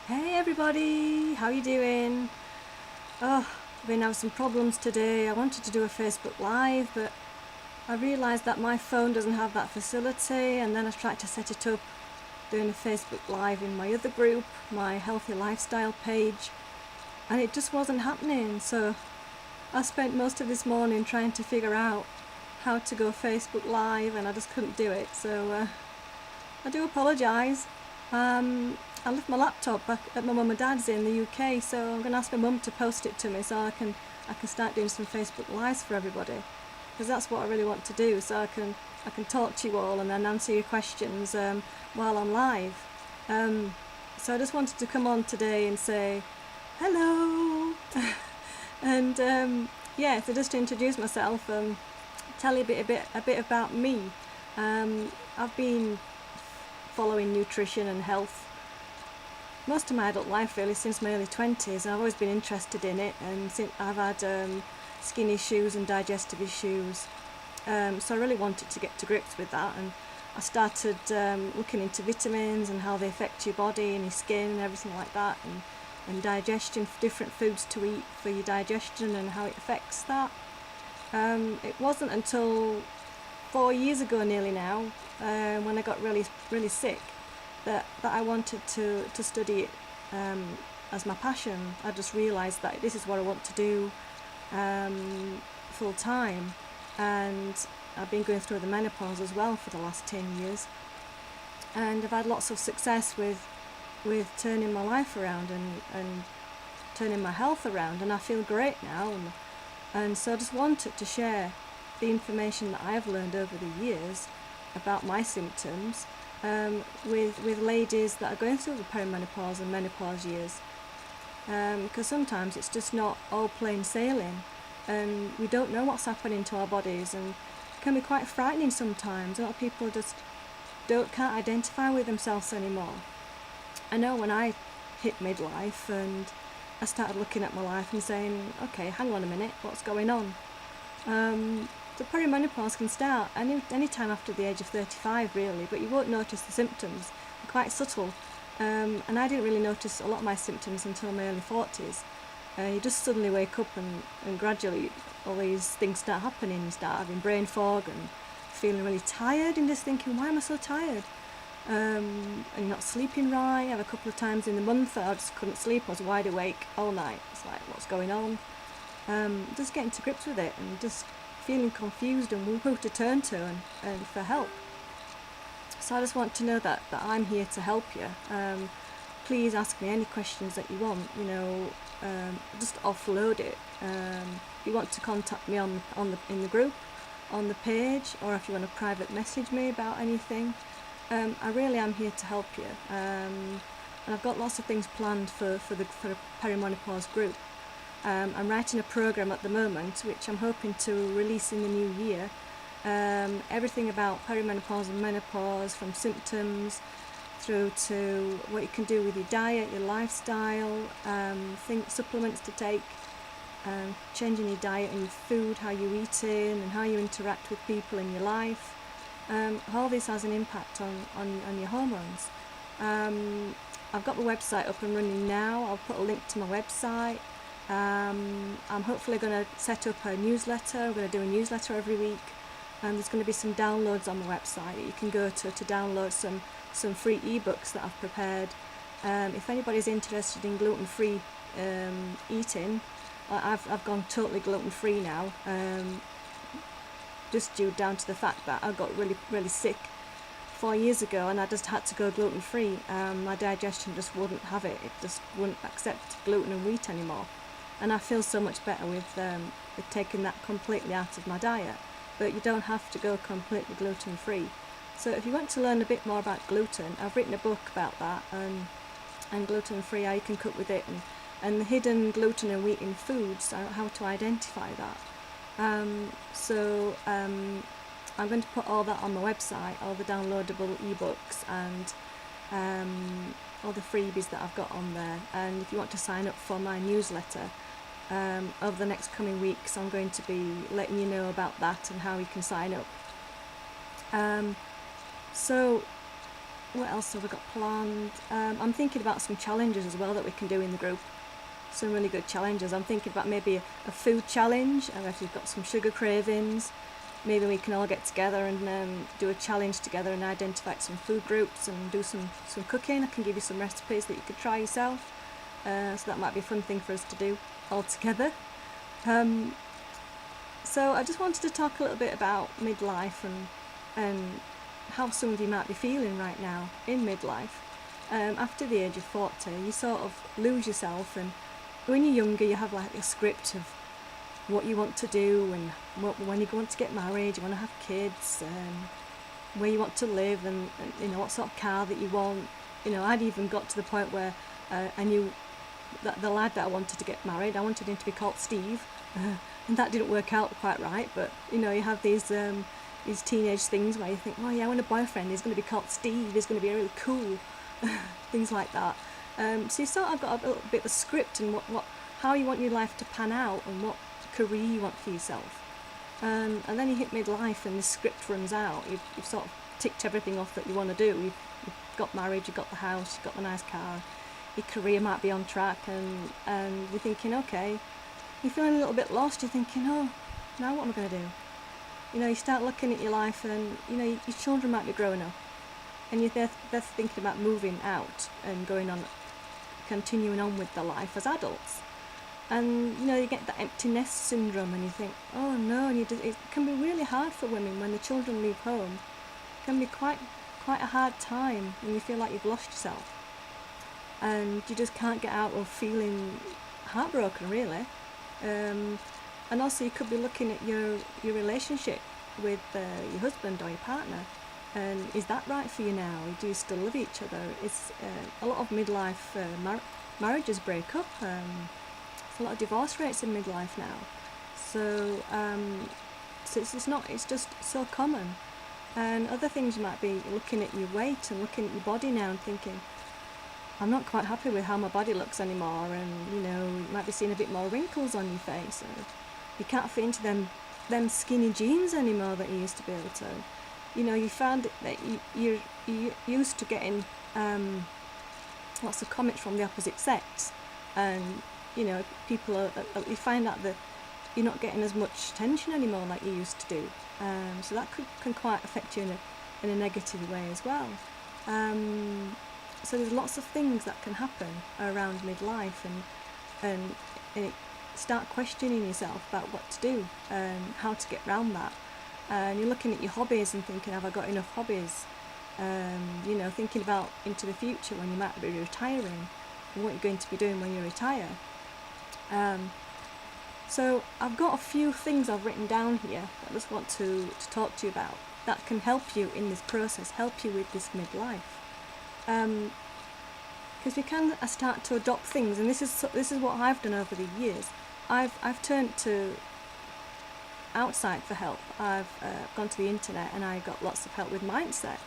Hey everybody, how you doing? Oh, I've been having some problems today. I wanted to do a Facebook Live, but I realised that my phone doesn't have that facility, and then I tried to set it up doing a Facebook Live in my other group, my healthy lifestyle page, and it just wasn't happening. So I spent most of this morning trying to figure out how to go Facebook Live, and I just couldn't do it. So I do apologise. I left my laptop back at my mum and dad's in the UK, so I'm going to ask my mum to post it to me so I can start doing some Facebook Lives for everybody, because that's what I really want to do. So I can talk to you all and then answer your questions while I'm live. So I just wanted to come on today and say hello, and so just to introduce myself, tell you a bit about me. I've been following nutrition and health most of my adult life, really, since my early 20s. I've always been interested in it, and since I've had skin issues and digestive issues, so I really wanted to get to grips with that, and I started looking into vitamins and how they affect your body and your skin and everything like that, and digestion, different foods to eat for your digestion and how it affects that. It wasn't until 4 years ago nearly now, when I got really sick, that I wanted to study it as my passion. I just realised that this is what I want to do full time, and I've been going through the menopause as well for the last 10 years, and I've had lots of success with turning my life around and turning my health around, and I feel great now, and so I just wanted to share the information that I've learned over the years about my symptoms with ladies that are going through the perimenopause and menopause years, because sometimes it's just not all plain sailing, and we don't know what's happening to our bodies, and it can be quite frightening sometimes. A lot of people just can't identify with themselves anymore. I know when I hit midlife and I started looking at my life and saying, okay, hang on a minute, what's going on? The perimenopause can start any time after the age of 35, really, but you won't notice the symptoms. They're quite subtle, and I didn't really notice a lot of my symptoms until my early 40s. You just suddenly wake up, and gradually all these things start happening. You start having brain fog and feeling really tired and just thinking, why am I so tired? And you're not sleeping right. I have a couple of times in the month that I just couldn't sleep. I was wide awake all night. It's like, what's going on? Just getting to grips with it and just feeling confused and who to turn to and for help. So I just want to know that I'm here to help you. Please ask me any questions that you want. Just offload it. If you want to contact me in the group, on the page, or if you want to private message me about anything, I really am here to help you. And I've got lots of things planned for the perimenopause group. I'm writing a program at the moment, which I'm hoping to release in the new year. Everything about perimenopause and menopause, from symptoms through to what you can do with your diet, your lifestyle, supplements to take, changing your diet and your food, how you eat in, and how you interact with people in your life. All this has an impact on your hormones. I've got my website up and running now. I'll put a link to my website. I'm hopefully going to set up a newsletter. I'm going to do a newsletter every week, and there's going to be some downloads on the website that you can go to download some free ebooks that I've prepared. If anybody's interested in gluten-free eating, I've gone totally gluten-free now, just due down to the fact that I got really sick 4 years ago, and I just had to go gluten-free. My digestion just wouldn't have it. It just wouldn't accept gluten and wheat anymore. And I feel so much better with taking that completely out of my diet. But you don't have to go completely gluten-free. So if you want to learn a bit more about gluten, I've written a book about that, and gluten-free, how you can cook with it, and the hidden gluten and wheat in foods, how to identify that. I'm going to put all that on my website, all the downloadable ebooks and all the freebies that I've got on there. And if you want to sign up for my newsletter, over the next coming weeks, I'm going to be letting you know about that and how you can sign up. So what else have we got planned? I'm thinking about some challenges as well that we can do in the group. Some really good challenges. I'm thinking about maybe a food challenge, and if you've got some sugar cravings, maybe we can all get together and do a challenge together and identify some food groups and do some cooking. I can give you some recipes that you could try yourself. So that might be a fun thing for us to do all together. So I just wanted to talk a little bit about midlife and how some of you might be feeling right now in midlife. After the age of 40, you sort of lose yourself, and when you're younger you have like a script of what you want to do and when you want to get married, you want to have kids, where you want to live, and you know what sort of car that you want. You know, I'd even got to the point where I knew that the lad that I wanted to get married, I wanted him to be called Steve, and that didn't work out quite right. But you know, you have these teenage things where you think, oh yeah, I want a boyfriend, he's going to be called Steve, he's going to be really cool, things like that. So you sort of got a little bit of a script and how you want your life to pan out and what career you want for yourself. And then you hit midlife and the script runs out. You've sort of ticked everything off that you want to do. You've got married, you've got the house, you've got the nice car, your career might be on track, and you're thinking, okay, you're feeling a little bit lost. You're thinking, oh, now what am I going to do? You know, you start looking at your life and, you know, your children might be growing up and they're thinking about moving out and continuing on with their life as adults. And, you know, you get that empty nest syndrome and you think, oh no, and it can be really hard for women when the children leave home. It can be quite a hard time when you feel like you've lost yourself. And you just can't get out of feeling heartbroken, really. And also you could be looking at your relationship with your husband or your partner, and is that right for you now? Do you still love each other? It's a lot of midlife marriages break up. There's a lot of divorce rates in midlife now. So it's just so common. And other things, you might be looking at your weight and looking at your body now and thinking, I'm not quite happy with how my body looks anymore, and you know, you might be seeing a bit more wrinkles on your face, or you can't fit into them skinny jeans anymore that you used to be able to. You know, you found that you're used to getting lots of comments from the opposite sex, and you know, people you find out that you're not getting as much attention anymore like you used to do. So that can quite affect you in a negative way as well. So there's lots of things that can happen around midlife, and start questioning yourself about what to do and how to get around that. And you're looking at your hobbies and thinking, have I got enough hobbies? You know, thinking about into the future when you might be retiring and what you're going to be doing when you retire. So I've got a few things I've written down here that I just want to talk to you about that can help you in this process, help you with this midlife. Because we can start to adopt things, and this is what I've done over the years. I've turned to outside for help. I've gone to the internet and I got lots of help with mindset.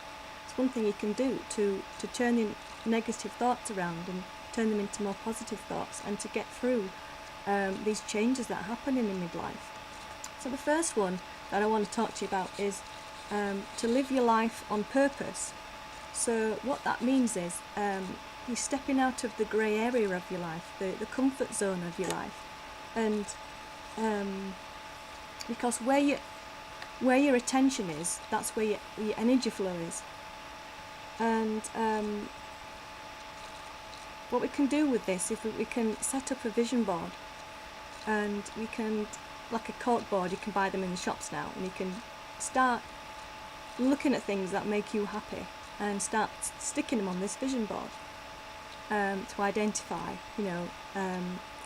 It's one thing you can do to turn your negative thoughts around and turn them into more positive thoughts, and to get through these changes that happen in midlife. So the first one that I want to talk to you about is to live your life on purpose. So what that means is you're stepping out of the grey area of your life, the comfort zone of your life, and because where your attention is, that's where your energy flow is. And what we can do with this, if we can set up a vision board, and we can, like a cork board, you can buy them in the shops now, and you can start looking at things that make you happy and start sticking them on this vision board to identify, you know,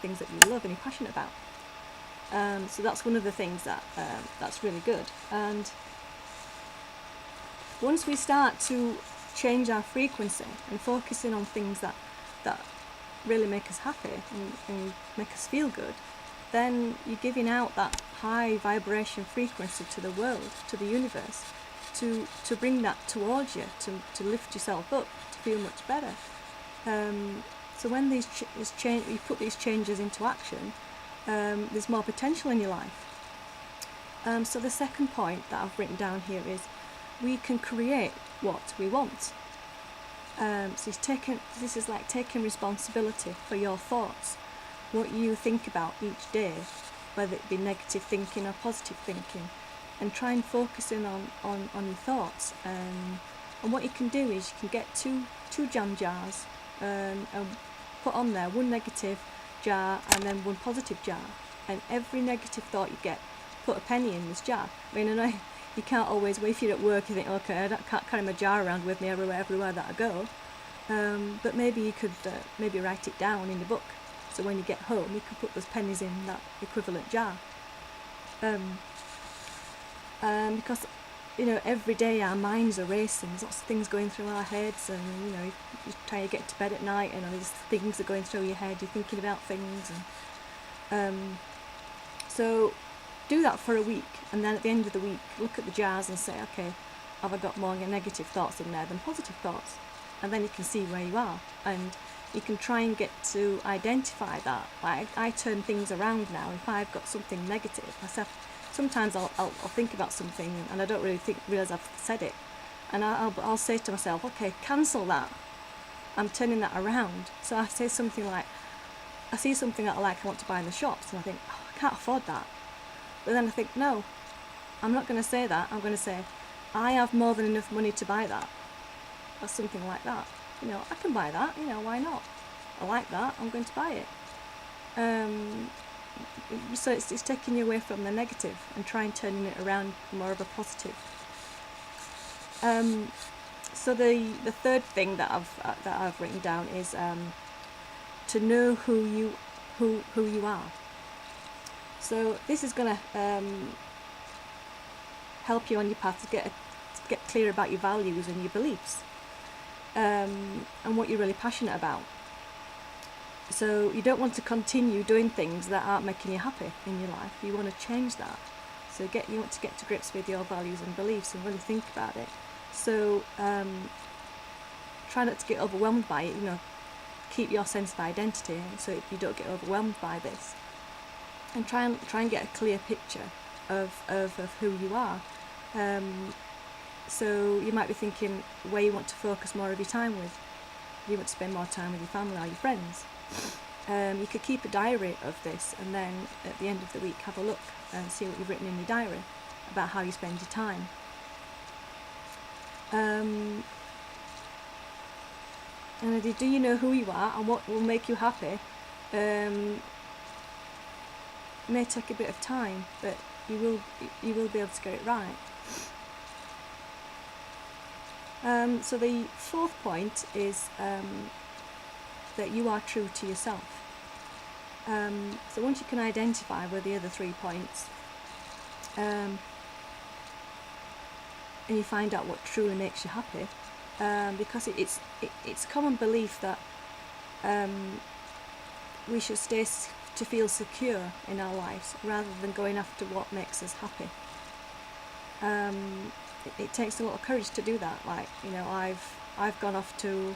things that you love and you're passionate about. So that's one of the things that's really good. And once we start to change our frequency and focusing on things that really make us happy and make us feel good, then you're giving out that high vibration frequency to the world, to the universe, to bring that towards you, to lift yourself up, to feel much better. So when you put these changes into action, there's more potential in your life. So the second point that I've written down here is we can create what we want. So this is like taking responsibility for your thoughts, what you think about each day, whether it be negative thinking or positive thinking, and try and focus in on your thoughts. And what you can do is you can get two jam jars and put on there one negative jar and then one positive jar. And every negative thought you get, put a penny in this jar. I mean, I know you can't always, if you're at work, you think, okay, can't carry my jar around with me everywhere that I go. But maybe you could maybe write it down in the book. So when you get home, you can put those pennies in that equivalent jar. Because, every day our minds are racing. There's lots of things going through our heads, and, you're trying to get to bed at night, and these things are going through your head. You're thinking about things, and so do that for a week, and then at the end of the week, look at the jars and say, okay, have I got more negative thoughts in there than positive thoughts? And then you can see where you are, and you can try and get to identify that. Like, I turn things around now. If I've got something negative, sometimes I'll think about something and I don't really realise I've said it, and I'll say to myself, okay, cancel that. I'm turning that around. So I say something like, I see something that I want to buy in the shops, and I think, oh, I can't afford that. But then I think, no, I'm not going to say that. I'm going to say, I have more than enough money to buy that, or something like that. I can buy that. Why not? I like that. I'm going to buy it. So it's taking you away from the negative and trying turning it around more of a positive. So the third thing that I've written down is to know who you are. So this is going to help you on your path to get clear about your values and your beliefs, and what you're really passionate about. So you don't want to continue doing things that aren't making you happy in your life. You want to change that. So you want to get to grips with your values and beliefs and really think about it. So try not to get overwhelmed by it. Keep your sense of identity so you don't get overwhelmed by this. And try and get a clear picture of who you are. So you might be thinking where you want to focus more of your time with. You want to spend more time with your family or your friends. You could keep a diary of this, and then at the end of the week have a look and see what you've written in your diary about how you spend your time. And do you know who you are and what will make you happy? May take a bit of time, but you will be able to get it right. So the fourth point is that you are true to yourself. So once you can identify with the other 3 points, and you find out what truly makes you happy, because it's common belief that we should stay to feel secure in our lives rather than going after what makes us happy. It takes a lot of courage to do that. I've gone off to,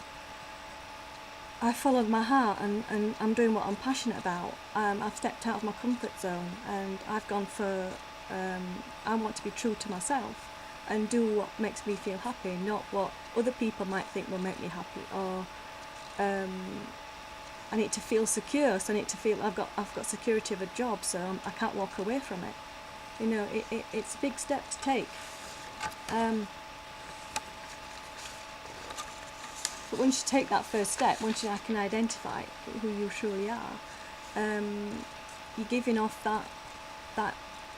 I followed my heart and I'm doing what I'm passionate about. I've stepped out of my comfort zone, and I've gone for, I want to be true to myself and do what makes me feel happy, not what other people might think will make me happy, or I need to feel secure, so I need to feel I've got security of a job, so I can't walk away from it. It's a big step to take. But once you take that first step, once you can identify who you truly are, you're giving off that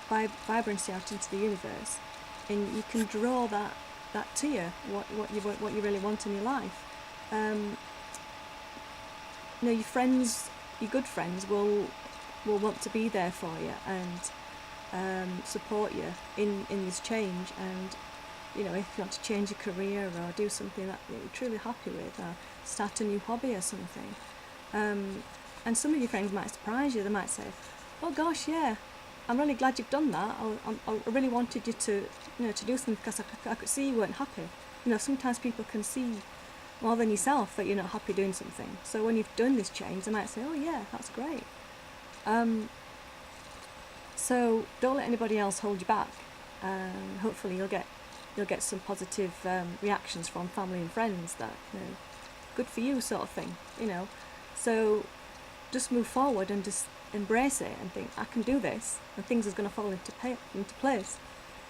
vibrancy out into the universe, and you can draw that to you, what you really want in your life. Your friends, your good friends, will want to be there for you and support you in this change. And if you want to change your career or do something that you're truly happy with, or start a new hobby or something, and some of your friends might surprise you. They might say, "Oh gosh, yeah, I'm really glad you've done that. I really wanted you to do something because I could see you weren't happy." Sometimes people can see more than yourself that you're not happy doing something. So when you've done this change, they might say, "Oh yeah, that's great." So don't let anybody else hold you back. Hopefully you'll get you'll get some positive reactions from family and friends that, good for you sort of thing, So just move forward and just embrace it and think, I can do this, and things are going to fall into place.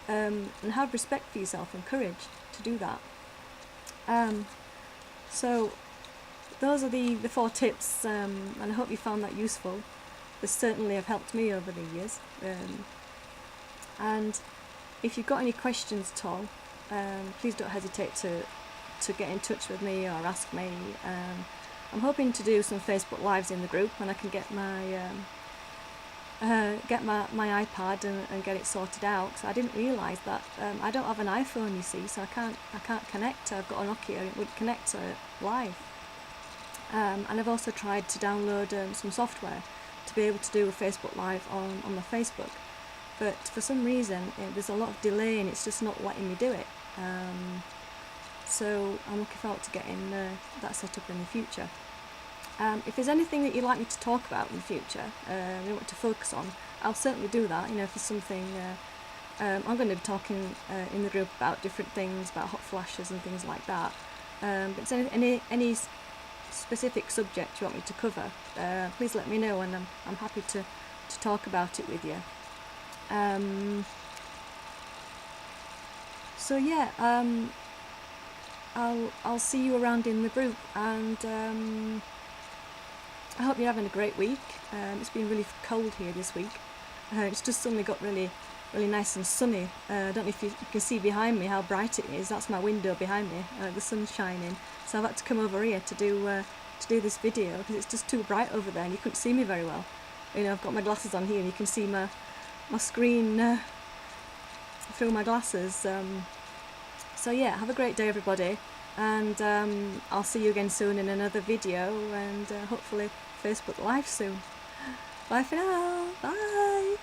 And have respect for yourself and courage to do that. So those are the 4 tips, and I hope you found that useful. They certainly have helped me over the years. And if you've got any questions at all, please don't hesitate to get in touch with me or ask me. I'm hoping to do some Facebook Lives in the group when I can get my my iPad and get it sorted out. So I didn't realise that I don't have an iPhone, you see, so I can't connect. I've got a Nokia, it would connect live. And I've also tried to download some software to be able to do a Facebook Live on my Facebook. But for some reason, there's a lot of delay and it's just not letting me do it. So I'm looking forward to getting that set up in the future. If there's anything that you'd like me to talk about in the future, you want to focus on, I'll certainly do that. If there's something, I'm going to be talking in the group about different things, about hot flashes and things like that. But if there's any specific subject you want me to cover, please let me know, and I'm happy to talk about it with you. So yeah, I'll see you around in the group, and I hope you're having a great week. It's been really cold here this week. It's just suddenly got really nice and sunny. I don't know if you can see behind me how bright it is. That's my window behind me. The sun's shining, so I've had to come over here to do this video because it's just too bright over there and you couldn't see me very well. I've got my glasses on here and you can see my screen through my glasses. So yeah, have a great day everybody, and I'll see you again soon in another video, and hopefully Facebook Live soon. Bye for now. Bye.